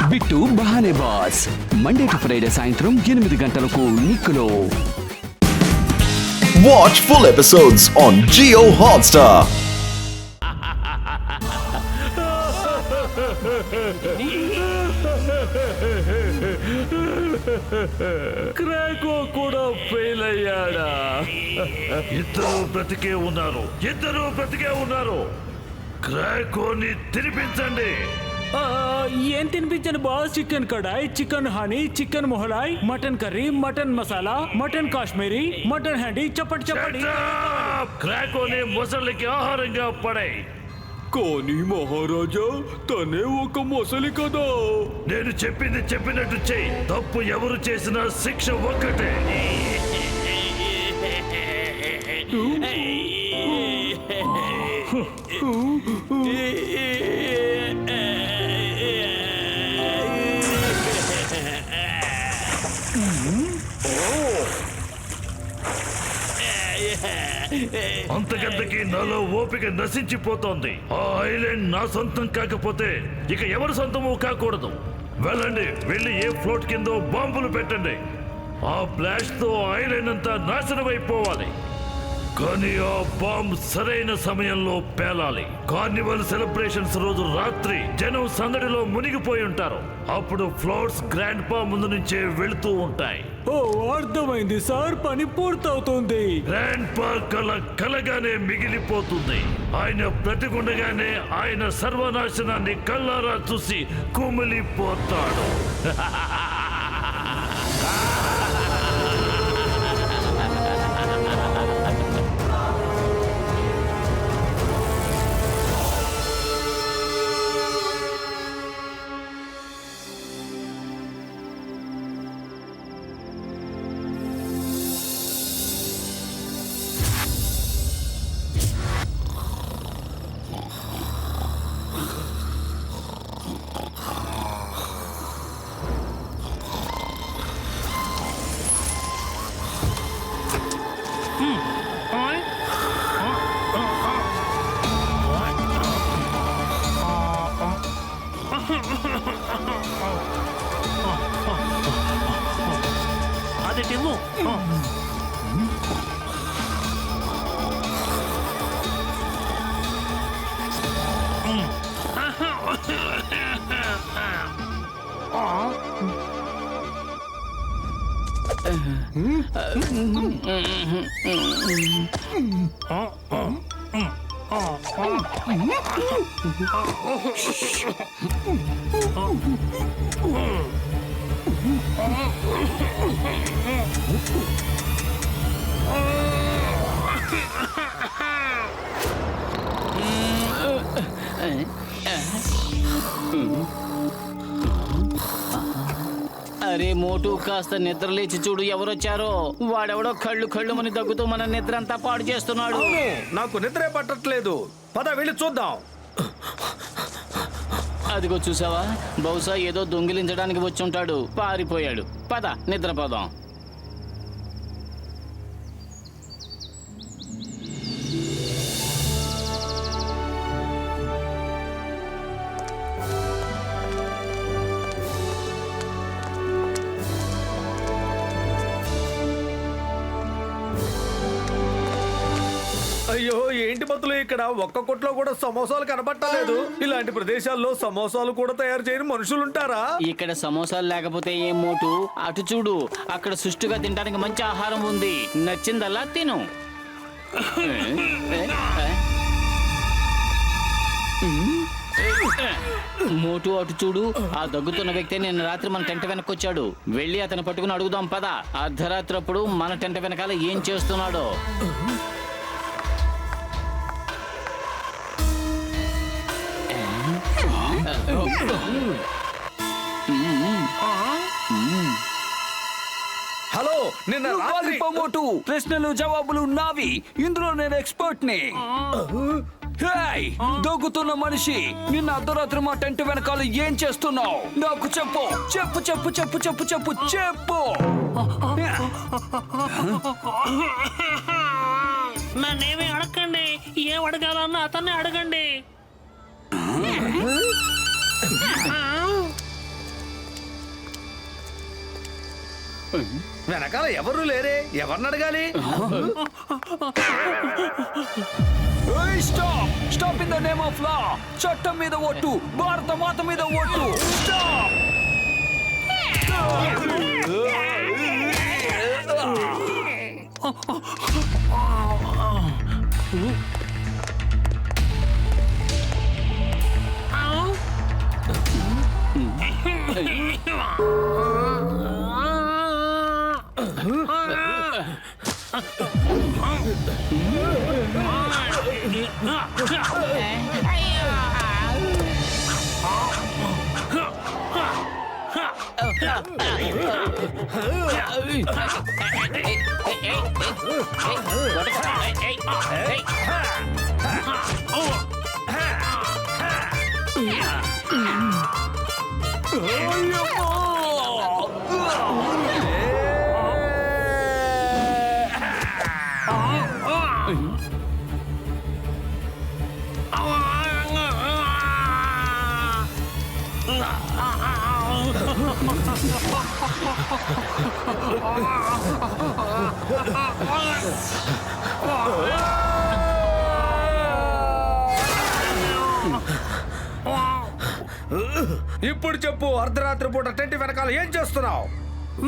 Bit Bahane Baaz Monday to Friday సాయంత్రం 8 గంటలకు నిక్కులో. Watch full episodes on Jio Hotstar. క్రాకో కూడా ఫెయిల్ అయ్యాడా? ఇద్దరు బ్రతికే ఉన్నారు. క్రాకోని తినిపించండి. ఏం తినిపించండి boss? Chicken kadai, chicken honey, chicken Mughlai, mutton curry, mutton masala, mutton Kashmiri, mutton handi. చెప్పండి. క్రాకోని మొసలికి ఆహారంగా పడాయి. కానీ మహారాజా, తనే ఒక మొసలి కదా. నేను చెప్పింది చెప్పినట్టు చెయ్యి. తప్పు ఎవరు చేసినా శిక్ష ఒక్కటే. అంతకంతకి నాలో ఓపిక నశించిపోతోంది. ఆ ఐలాండ్ నా సొంతం కాకపోతే ఇక ఎవరి సొంతమూ కాకూడదు. వెళ్ళి ఏ ఫ్లోట్ కిందో బాంబులు పెట్టండి. ఆ బ్లాస్ట్ తో ఐలాండ్ అంతా నాశనం అయిపోవాలి. కానీ ఆ బాంబ్ సరైన సమయంలో పేలాలి. కార్నివల్ సెలబ్రేషన్స్ రోజు రాత్రి జనం సందడిలో మునిగిపోయి ఉంటారు. అప్పుడు ఫ్లోట్స్ గ్రాండ్ పా ముందు నుంచే వెళుతూ ఉంటాయి. ఓ, అర్థమైంది సార్, పని పూర్తవుతుంది. గ్రాండ్ పా కలగానే మిగిలిపోతుంది. ఆయన బ్రతికుండగానే ఆయన సర్వనాశనాన్ని కళ్ళారా చూసి కుమిలిపోతాడు. అదేమో అరే మోటు, కాస్త నిద్ర లేచి చూడు, ఎవరొచ్చారో. వాడెవడో కళ్ళు మని దగ్గుతూ మన నిద్ర అంతా పాడు చేస్తున్నాడు. నాకు నిద్రే పట్టట్లేదు. పద వెళ్ళి చూద్దాం. అదిగో చూసావా, బహుశా ఏదో దొంగిలించడానికి వచ్చి ఉంటాడు, పారిపోయాడు. పద నిద్రపోదాం. అయ్యో, ఏంటి బతులు ఇక్కడ ఒక్క కొట్లో కూడా సమోసాలు కనబట్టలేదు. ఇలాంటి ప్రదేశాల్లో సమోసాలు కూడా తయారు చేయని మనుషులు ఉంటారా? ఇక్కడ సమోసాలు లేకపోతే ఏం మోటు? అటు చూడు, అక్కడ సుష్టుగా తినడానికి మంచి ఆహారం ఉంది. నచ్చిందల్లా తిను. మోటు అటు చూడు, ఆ దగ్గుతున్న వ్యక్తి నిన్న రాత్రి మన టెంట వెనక్కొచ్చాడు. వెళ్ళి అతను పట్టుకుని అడుగుదాం పద. అర్ధరాత్రి అప్పుడు మన టెంట వెనకాల ఏం చేస్తున్నాడో. హలో, నిన్న రాత్రి మోటు, ప్రశ్నలు జవాబులు నావి. ఇందులో నేను ఎక్స్పర్ట్ ని. దొంగుతున్న మనిషి, నిన్న అర్ధరాత్రి మా టెంట్ వెనకాల ఏం చేస్తున్నావు? నాకు చెప్పు చెప్పు చెప్పు చెప్పు చెప్పు చెప్పు చెప్పు. నన్నేమి అడగండి, ఏం అడగాలన్నా అతన్ని అడగండి. వెనకాల ఎవరు లేరే, ఎవరిని అడగాలి? Stop stop in the name of law. చట్టం మీద ఒట్టు, భారత మాత మీద ఒట్టు. స్టాప్. ఇప్పుడు చెప్పు, అర్ధరాత్రి పూట టెంట్ వెనకాల ఏం చేస్తున్నావు?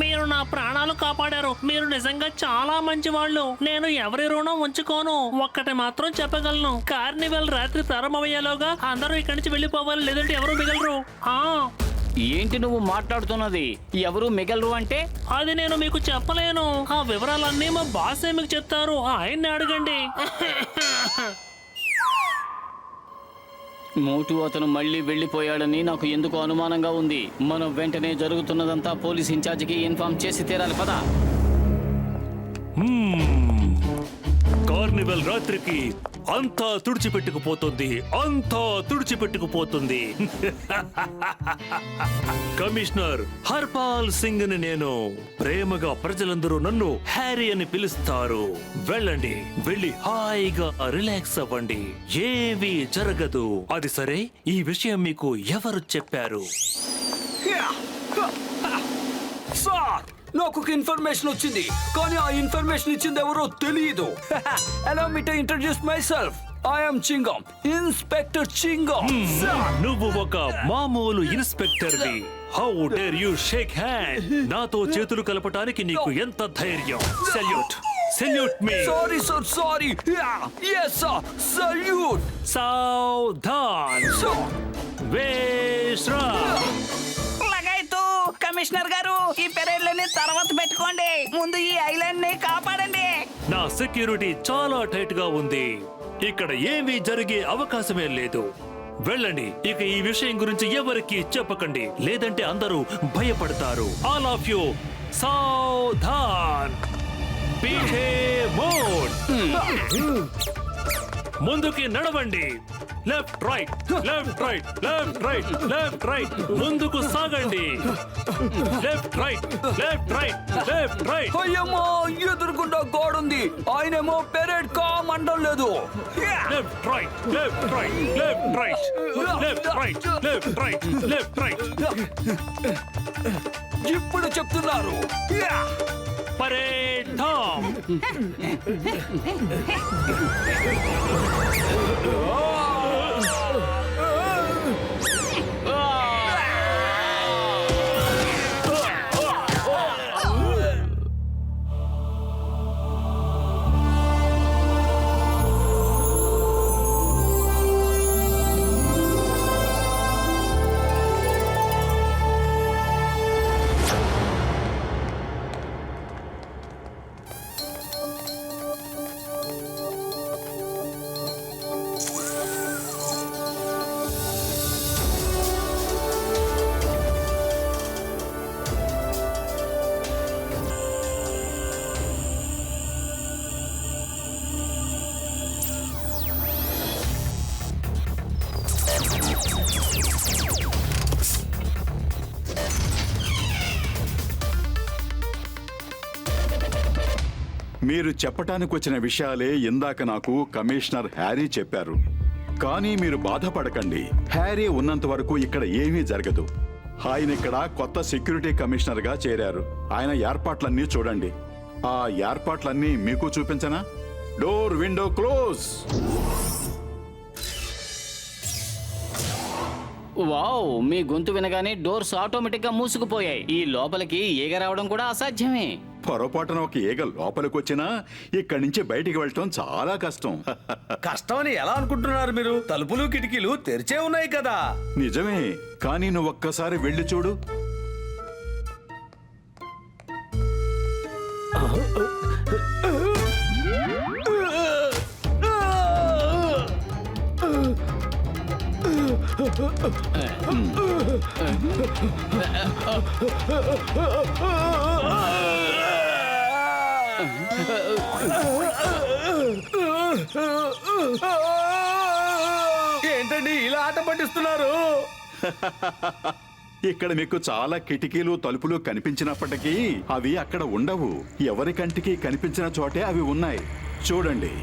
మీరు నా ప్రాణాలు కాపాడారు. మీరు నిజంగా చాలా మంచి వాళ్ళు. నేను ఎవరి రుణం ఉంచుకోను. ఒక్కటి మాత్రం చెప్పగలను, కార్నివల్ రాత్రి ప్రారంభమయ్యేలోగా అందరూ ఇక్కడి నుంచి వెళ్ళిపోవాలి, లేదంటే ఎవరు మిగలరు. ఏంటి నువ్వు మాట్లాడుతున్నది? ఎవరు మిగలరు అంటే? అది నేను మీకు చెప్పలేను. ఆ వివరాలన్నీ మా బాసే మీకు చెప్తారు. ఆయన్ని అడగండి. మోటు అతను మళ్ళీ వెళ్ళిపోయాడని నాకు ఎందుకు అనుమానంగా ఉంది. మనం వెంటనే జరుగుతున్నదంతా పోలీస్ ఇన్ఛార్జికి ఇన్ఫార్మ్ చేసి తీరాలి. పద. కార్నివల్ రాత్రికి అంతా తుడిచిపెట్టుకుపోతుంది, అంతా తుడిచిపెట్టుకుపోతుంది. కమిషనర్ హర్పాల్ సింగ్ ని నేను ప్రేమగా ప్రజలందరూ నన్ను హ్యారీ అని పిలుస్తారు. వెళ్ళండి, వెళ్ళి హాయిగా రిలాక్స్ అవ్వండి. ఏమీ జరగదు. అది సరే, ఈ విషయం మీకు ఎవరు చెప్పారు? సార్, నాకు ఒక ఇన్ఫర్మేషన్ వచ్చింది, కానీ ఆ ఇన్ఫర్మేషన్ ఇచ్చింది ఎవరో తెలియదు. Allow me to introduce myself. I am Chingam, Inspector Chingam. నువ్వు ఒక మామూలు ఇన్స్పెక్టర్ వి. How dare you shake hand? నాతో చేతులు కలపటానికి నీకు ఎంత ధైర్యం? Salute, salute me. Sorry sir, sorry. Yes sir, salute. సావధాన్. Sir. వేశ్రా. కమిషనర్ గారు, ఈ పెరేడ్లని తర్వాత పెట్టుకోండి. ముందు ఈ ఐలాండ్ ని కాపాడండి. నా సెక్యూరిటీ చాలా టైట్ గా ఉంది. ఇక్కడ ఏమీ జరిగే అవకాశమే లేదు. వెళ్ళండి. ఇక ఈ విషయం గురించి ఎవరికి చెప్పకండి, లేదంటే అందరూ భయపడతారు. ఆల్ ఆఫ్ యూ సావధాన్. పీఠే మోడ్. ముందుకి నడవండి. Left right, left right, left right, left right. ముందుకు సాగండి. Left right, left right, left right. అయ్యమ్మో, ఎదురుకుండా గోడుంది. ఆయనేమో పెరేడ్ కామండం లేదు. Left right, left right, left right, left right, left right, left right. ఇప్పుడు చెప్తున్నారు. పరేడ్ ధామ్. మీరు చెప్పటానికి వచ్చిన విషయాలే ఇందాక నాకు కమిషనర్ హ్యారీ చెప్పారు. కానీ మీరు బాధపడకండి, హ్యారీ ఉన్నంత వరకు ఇక్కడ ఏమీ జరగదు. ఆయన ఇక్కడ కొత్త సెక్యూరిటీ కమిషనర్ గా చేరారు. ఆయన ఏర్పాట్లన్నీ చూడండి. ఆ ఏర్పాట్లన్నీ మీకు చూపించనా? Door window close. వావ్, మీ గొంతు వినగానే డోర్స్ ఆటోమేటిక్ గా మూసుకుపోయాయి. ఈ లోపలికి ఈగ రావడం కూడా అసాధ్యమే. పొరపాటున ఒక ఈగ లోపలికి వచ్చినా ఇక్కడి నుంచి బయటికి వెళ్ళటం చాలా కష్టం. కష్టం అని ఎలా అనుకుంటున్నారు మీరు? తలుపులు కిటికీలు తెరిచే ఉన్నాయి కదా. నిజమే, కానీ నువ్వు ఒక్కసారి వెళ్ళి చూడు. ఏంటండి ఇలా ఆట పట్టిస్తున్నారు? ఇక్కడ మీకు చాలా కిటికీలు తలుపులు కనిపించినప్పటికీ అవి అక్కడ ఉండవు. ఎవరి కంటికి కనిపించిన చోటే అవి ఉన్నాయి. చూడండి.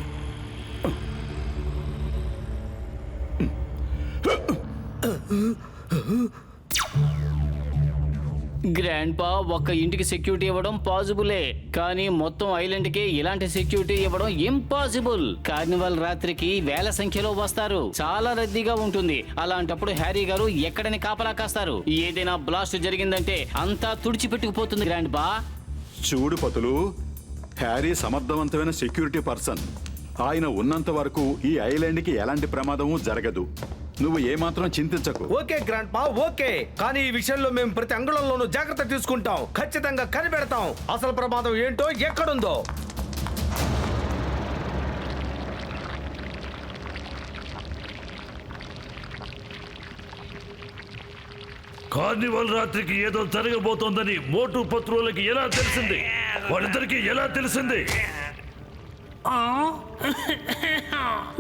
గ్రాండ్ పా, ఒక్క ఇంటికి సెక్యూరిటీ ఇవ్వడం పాసిబులే, కానీ మొత్తం ఐలాండ్ కి ఇలాంటి సెక్యూరిటీ ఇవ్వడం ఇంపాసిబుల్. కార్నివల్ రాత్రికి వేల సంఖ్యలో వస్తారు, చాలా రద్దీగా ఉంటుంది. అలాంటప్పుడు హ్యారీ గారు ఎక్కడని కాపలా కాస్తారు? ఏదైనా బ్లాస్ట్ జరిగిందంటే అంతా తుడిచిపెట్టుకుపోతుంది గ్రాండ్ పా. చూడు పతులు, హ్యారీ సమర్థవంతమైన సెక్యూరిటీ పర్సన్. ఆయన ఉన్నంత వరకు ఈ ఐలాండ్కి ఎలాంటి ప్రమాదము జరగదు. నువ్వు ఏమాత్రం చింతించకు. ఓకే గ్రాండ్ పా, ఓకే. కానీ ఈ విషయంలో మేము ప్రతి అంగుళంలోనూ జాగ్రత్త తీసుకుంటాం. ఖచ్చితంగా కనిపెడతాం అసలు ప్రమాదం ఏంటో, ఎక్కడుందో. కార్నివల్ రాత్రికి ఏదో జరగబోతోందని మోటు పత్రులకి ఎలా తెలిసింది? వాళ్ళిద్దరికి ఎలా తెలిసింది?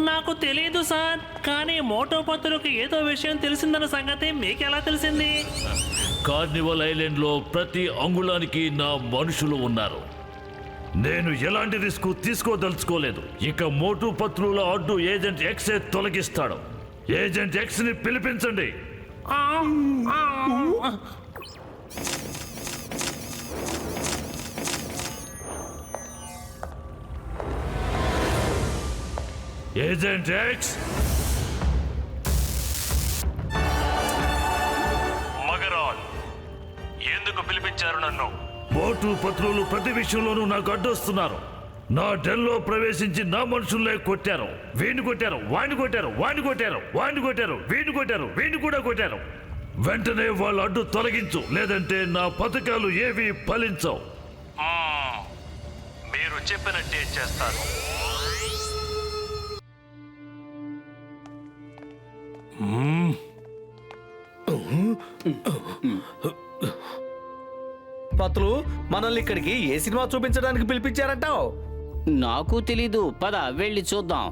నాకు తెలియదు సార్, కానీ మోటోపత్రులకు ఏదో విషయం తెలిసిందన్న సంగతి మీకెలా తెలిసింది? కార్నివల్ ఐలాండ్ లో ప్రతి అంగుళానికి నా మనుషులు ఉన్నారు. నేను ఎలాంటి రిస్క్ తీసుకోదలుచుకోలేదు. ఇక మోటు పత్రుల అడ్డు ఏజెంట్ ఎక్స్ తొలగిస్తాడు. ఏజెంట్ ఎక్స్ ని పిలిపించండి. Agent X. మగరాజ్, ఎందుకు పిలిపించారు నన్ను? మోటు పత్రులు ప్రతి విషయంలోనూ నాకు అడ్డొస్తున్నారు. నా డెల్లో ప్రవేశించి నా మనుషుల్లే కొట్టారు. వీడిని కొట్టారు, వాడిని కొట్టారు, వాడిని కొట్టారు, వాడిని కొట్టారు, వీడిని కొట్టారు, వీడిని కూడా కొట్టారు. వెంటనే వాళ్ళ అడ్డు తొలగించు, లేదంటే నా పథకాలు ఏవి ఫలించవు. మీరు చెప్పినట్టే చేస్తాను. పత్రులు మనల్ని ఇక్కడికి ఏ సినిమా చూపించడానికి పిలిపించారంటావు? నాకు తెలీదు, పద వెళ్ళి చూద్దాం.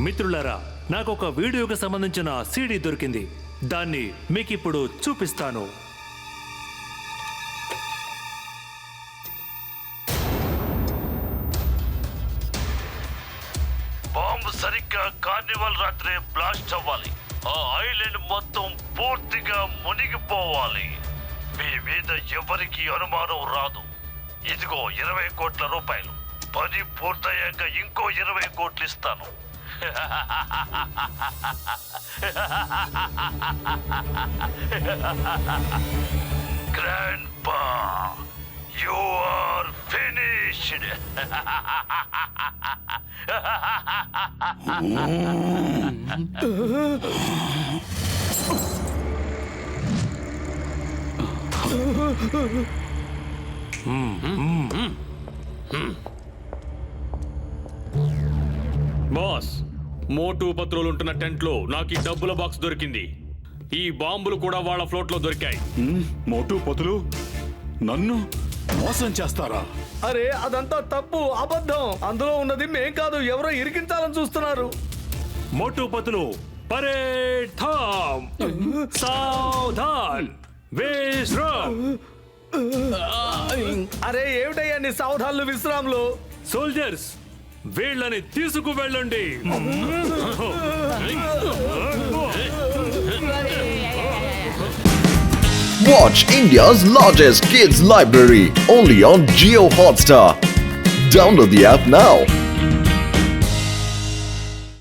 మిత్రులారా, నాకు ఒక వీడియోకి సంబంధించిన సీడీ దొరికింది. దాన్ని మీకు ఇప్పుడు చూపిస్తాను. బాంబు సరిగ్గా కార్నివల్ రాత్రే బ్లాస్ట్ అవ్వాలి. ఆ ఐలాండ్ మొత్తం పూర్తిగా మునిగిపోవాలి. మీ మీద ఎవరికి అనుమానం రాదు. ఇదిగో 20 కోట్ల రూపాయలు. పని పూర్తయ్యాక ఇంకో 20 కోట్లు ఇస్తాను. Grandpa, you are finished. Boss, మోటు పత్రులు ఉంటున్న టెంట్ లో నాకు ఈ డబ్బుల బాక్స్ దొరికింది. ఈ బాంబులు కూడా వాళ్ళ ఫ్లోట్ లో దొరికాయి. మోటు పతులు నన్ను మోసం చేస్తారా? అరే అదంతా తప్పు, అబద్ధం. అందులో ఉన్నది మేం కాదు, ఎవరో ఇరికించాలని చూస్తున్నారు. మోటు పతులు పరేడ్ థామ్ సావధాన్ విశ్రామ్. అరే ఏమిటయ్యా నీ సావధాన్లు విశ్రాములు? సోల్జర్స్ వీళ్ళని తీసుకు వెళ్ళండి. Watch India's largest kids library only on Jio Hotstar. Download the app now.